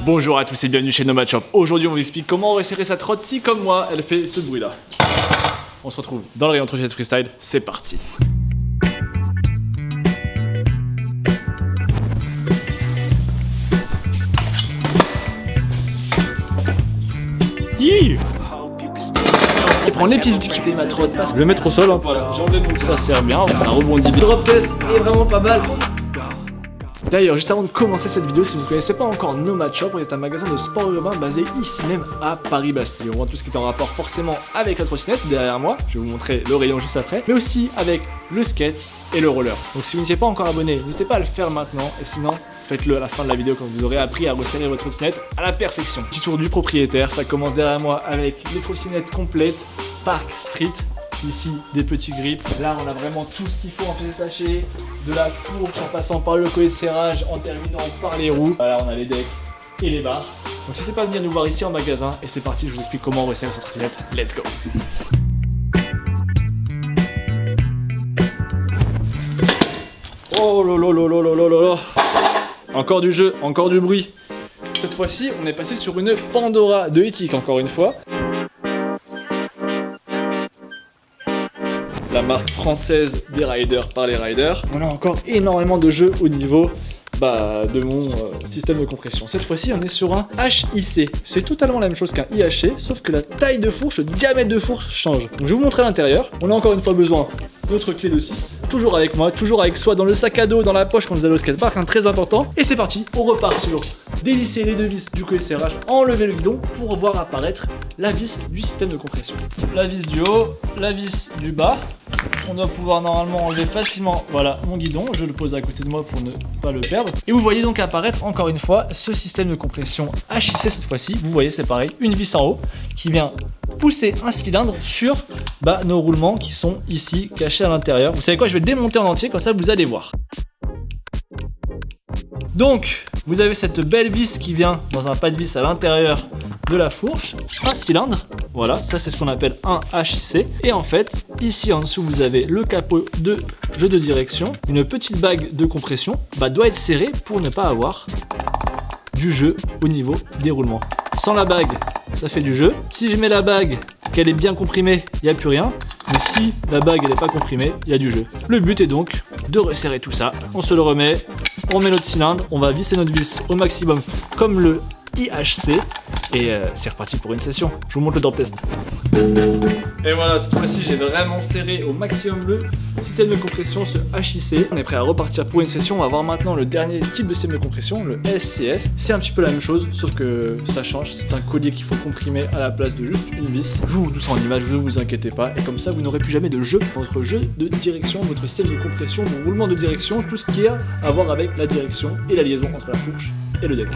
Bonjour à tous et bienvenue chez Nomad Shop. Aujourd'hui on vous explique comment resserrer sa trotte si comme moi elle fait ce bruit là. On se retrouve dans le rayon trottinette freestyle, c'est parti. Et prendre les petits outils qui étaient ma trotte parce que je vais mettre au sol, hein. Voilà, j'enlève donc ça sert bien, ça rebondit. Le drop test est vraiment pas mal. D'ailleurs, juste avant de commencer cette vidéo, si vous ne connaissez pas encore Nomad Shop, on est un magasin de sport urbain basé ici même à Paris-Bastille. On vend tout ce qui est en rapport forcément avec la trottinette derrière moi, je vais vous montrer le rayon juste après, mais aussi avec le skate et le roller. Donc si vous n'étiez pas encore abonné, n'hésitez pas à le faire maintenant, et sinon, faites-le à la fin de la vidéo quand vous aurez appris à resserrer votre trottinette à la perfection. Petit tour du propriétaire, ça commence derrière moi avec les trottinettes complètes, Park Street. Ici, des petits grips. Là, on a vraiment tout ce qu'il faut en pièces détachées, de la fourche en passant par le collet de serrage, en terminant par les roues. Voilà, on a les decks et les barres. Donc n'hésitez pas à venir nous voir ici en magasin. Et c'est parti, je vous explique comment on resserre cette trottinette. Let's go! Oh là. Encore du jeu, encore du bruit. Cette fois-ci, on est passé sur une Pandora de éthique, encore une fois. La marque française des riders par les riders. On a encore énormément de jeux au niveau de mon système de compression. Cette fois-ci, on est sur un HIC. C'est totalement la même chose qu'un IHC, sauf que la taille de fourche, le diamètre de fourche change. Donc je vais vous montrer l'intérieur. On a encore une fois besoin de notre clé de 6. Toujours avec moi, toujours avec soi dans le sac à dos, dans la poche quand vous allez au skatepark, hein, très important. Et c'est parti, on repart sur dévisser les deux vis du collet de serrage, enlever le guidon pour voir apparaître la vis du système de compression. La vis du haut, la vis du bas. On doit pouvoir normalement enlever facilement, voilà, mon guidon, je le pose à côté de moi pour ne pas le perdre. Et vous voyez donc apparaître encore une fois ce système de compression HIC cette fois-ci. Vous voyez, c'est pareil, une vis en haut qui vient pousser un cylindre sur nos roulements qui sont ici cachés à l'intérieur. Vous savez quoi, je vais le démonter en entier, comme ça vous allez voir. Donc, vous avez cette belle vis qui vient dans un pas de vis à l'intérieur de la fourche, un cylindre, voilà, ça c'est ce qu'on appelle un HIC. Et en fait, ici en dessous, vous avez le capot de jeu de direction. Une petite bague de compression doit être serrée pour ne pas avoir du jeu au niveau des roulements. Sans la bague, ça fait du jeu. Si je mets la bague, qu'elle est bien comprimée, il n'y a plus rien. Mais si la bague elle n'est pas comprimée, il y a du jeu. Le but est donc de resserrer tout ça. On se le remet, on met notre cylindre, on va visser notre vis au maximum comme le IHC. Et c'est reparti pour une session. Je vous montre le drop test. Et voilà, cette fois-ci j'ai vraiment serré au maximum le système de compression, ce HIC. On est prêt à repartir pour une session. On va voir maintenant le dernier type de système de compression, le SCS. C'est un petit peu la même chose, sauf que ça change. C'est un collier qu'il faut comprimer à la place de juste une vis. Je vous montre tout ça en image, ne vous inquiétez pas. Et comme ça, vous n'aurez plus jamais de jeu. Votre jeu de direction, votre système de compression, vos roulements de direction, tout ce qui a à voir avec la direction et la liaison entre la fourche et le deck.